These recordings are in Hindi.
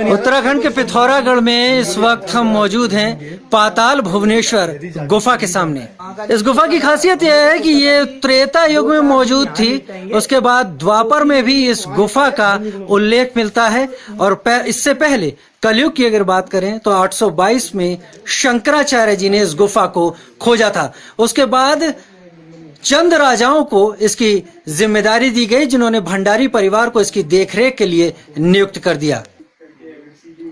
उत्तराखंड के पिथौरागढ़ में इस वक्त हम मौजूद हैं पाताल भुवनेश्वर गुफा के सामने। इस गुफा की खासियत यह है कि ये त्रेता युग में मौजूद थी, उसके बाद द्वापर में भी इस गुफा का उल्लेख मिलता है और इससे पहले कलयुग की अगर बात करें तो 822 में शंकराचार्य जी ने इस गुफा को खोजा था। उसके बाद चंद राजाओं को इसकी जिम्मेदारी दी गई, जिन्होंने भंडारी परिवार को इसकी देखरेख के लिए नियुक्त कर दिया।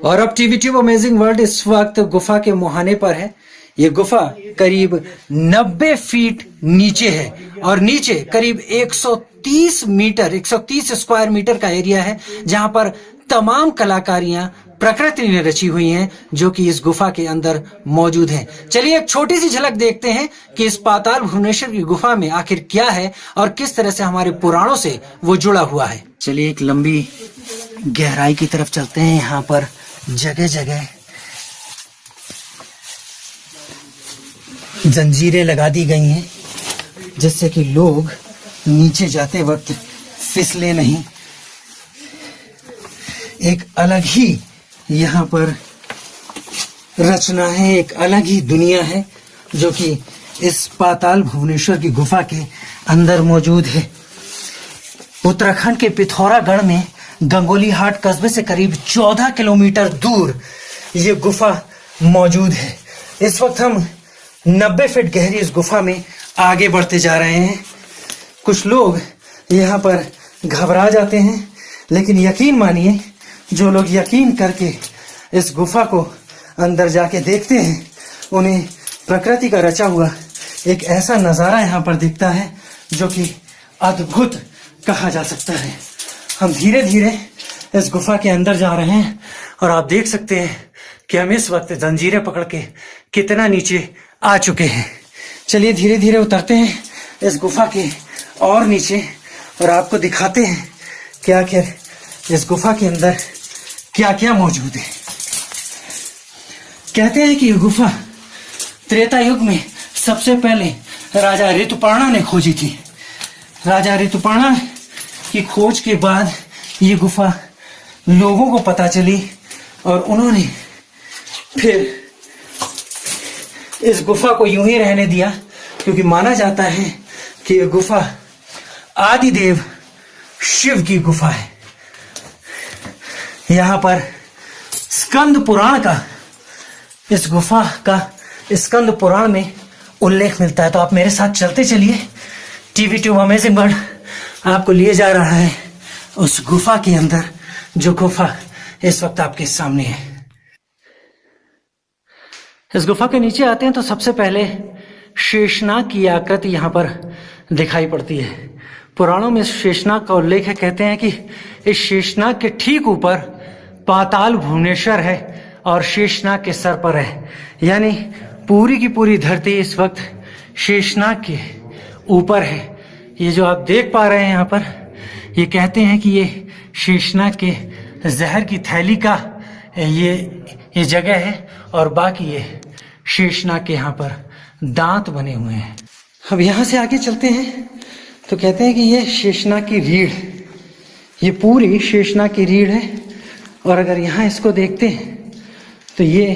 और अब टीवी ट्यूब अमेजिंग वर्ल्ड इस वक्त गुफा के मुहाने पर है। ये गुफा करीब 90 फीट नीचे है और नीचे करीब 130 स्क्वायर मीटर का एरिया है, जहां पर तमाम कलाकारियां प्रकृति ने रची हुई हैं जो कि इस गुफा के अंदर मौजूद हैं। चलिए एक छोटी सी झलक देखते हैं कि इस पाताल भुवनेश्वर की गुफा में आखिर क्या है और किस तरह से हमारे पुराणों से वो जुड़ा हुआ है। चलिए एक लंबी गहराई की तरफ चलते हैं। यहाँ पर जगह जगह जंजीरें लगा दी गई हैं जिससे कि लोग नीचे जाते वक्त फिसले नहीं। एक अलग ही यहाँ पर रचना है, एक अलग ही दुनिया है जो कि इस पाताल भुवनेश्वर की गुफा के अंदर मौजूद है। उत्तराखंड के पिथौरागढ़ में गंगोलीहाट कस्बे से करीब 14 किलोमीटर दूर ये गुफा मौजूद है। इस वक्त हम 90 फीट गहरी इस गुफा में आगे बढ़ते जा रहे हैं। कुछ लोग यहाँ पर घबरा जाते हैं, लेकिन यकीन मानिए, जो लोग यकीन करके इस गुफा को अंदर जाके देखते हैं, उन्हें प्रकृति का रचा हुआ एक ऐसा नज़ारा यहाँ पर दिखता है जो कि अद्भुत कहा जा सकता है। हम धीरे धीरे इस गुफा के अंदर जा रहे हैं और आप देख सकते हैं कि हम इस वक्त जंजीरें पकड़ के कितना नीचे आ चुके हैं। चलिए धीरे धीरे उतरते हैं इस गुफा के और नीचे और आपको दिखाते हैं कि आखिर इस गुफा के अंदर क्या क्या मौजूद है। कहते हैं कि यह गुफा त्रेता युग में सबसे पहले राजा ऋतुपर्णा ने खोजी थी। राजा ऋतुपर्णा की खोज के बाद ये गुफा लोगों को पता चली और उन्होंने फिर इस गुफा को यूं ही रहने दिया, क्योंकि माना जाता है कि यह गुफा आदिदेव शिव की गुफा है। यहाँ पर स्कंद पुराण का, इस गुफा का स्कंद पुराण में उल्लेख मिलता है। तो आप मेरे साथ चलते चलिए। टीवी ट्यूब अमेजिंग वर्ल्ड आपको लिए जा रहा है उस गुफा के अंदर, जो गुफा इस वक्त आपके सामने है। इस गुफा के नीचे आते हैं तो सबसे पहले शेषनाग की आकृति यहाँ पर दिखाई पड़ती है। पुराणों में शेषनाग का उल्लेख है। कहते हैं कि इस शेषनाग के ठीक ऊपर पाताल भुवनेश्वर है और शेषनाग के सर पर है, यानी पूरी की पूरी धरती इस वक्त शेषनाग के ऊपर है। ये जो आप देख पा रहे हैं यहाँ पर, ये कहते हैं कि ये शेषनाग के जहर की थैली का ये जगह है और बाकी ये शेषनाग के यहाँ पर दांत बने हुए हैं। अब यहाँ से आगे चलते हैं तो कहते हैं कि ये शेषनाग की रीढ़, ये पूरी शेषनाग की रीढ़ है। और अगर यहाँ इसको देखते हैं तो ये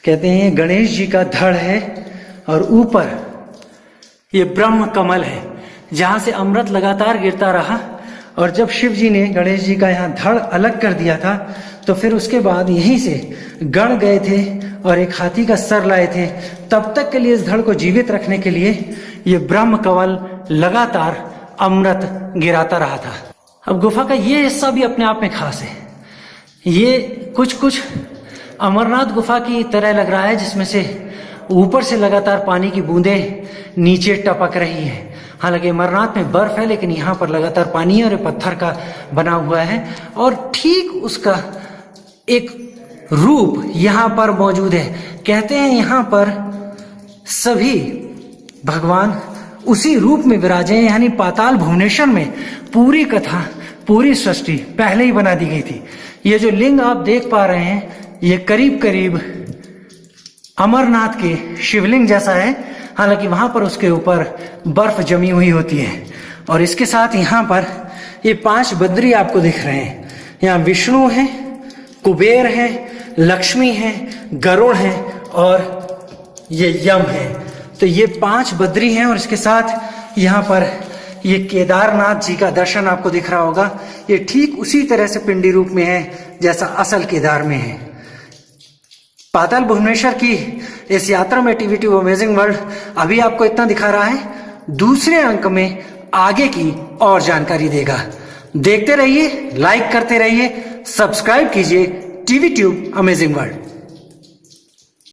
कहते हैं ये गणेश जी का धड़ है और ऊपर ये ब्रह्म कमल है, जहाँ से अमृत लगातार गिरता रहा। और जब शिव जी ने गणेश जी का यहाँ धड़ अलग कर दिया था तो फिर उसके बाद यहीं से गण गए थे और एक हाथी का सर लाए थे। तब तक के लिए इस धड़ को जीवित रखने के लिए ये ब्रह्म कमल लगातार अमृत गिराता रहा था। अब गुफा का ये हिस्सा भी अपने आप में खास है। ये कुछ अमरनाथ गुफा की तरह लग रहा है, जिसमें से ऊपर से लगातार पानी की बूंदें नीचे टपक रही है। हालांकि अमरनाथ में बर्फ है, लेकिन यहाँ पर लगातार पानी है और पत्थर का बना हुआ है और ठीक उसका एक रूप यहाँ पर मौजूद है। कहते हैं यहाँ पर सभी भगवान उसी रूप में विराजे हैं, यानी पाताल भुवनेश्वर में पूरी कथा, पूरी सृष्टि पहले ही बना दी गई थी। ये जो लिंग आप देख पा रहे हैं, ये करीब करीब अमरनाथ के शिवलिंग जैसा है। हालांकि वहां पर उसके ऊपर बर्फ जमी हुई होती है। और इसके साथ यहाँ पर ये 5 बद्री आपको दिख रहे हैं। यहाँ विष्णु है, कुबेर है, लक्ष्मी है, गरुड़ है और ये यम है। तो ये 5 बद्री हैं और इसके साथ यहाँ पर ये केदारनाथ जी का दर्शन आपको दिख रहा होगा। ये ठीक उसी तरह से पिंडी रूप में है जैसा असल केदार में है। पाताल भुवनेश्वर की इस यात्रा में टीवी ट्यूब अमेजिंग वर्ल्ड अभी आपको इतना दिखा रहा है। दूसरे अंक में आगे की और जानकारी देगा। देखते रहिए, लाइक करते रहिए, सब्सक्राइब कीजिए टीवी ट्यूब अमेजिंग वर्ल्ड।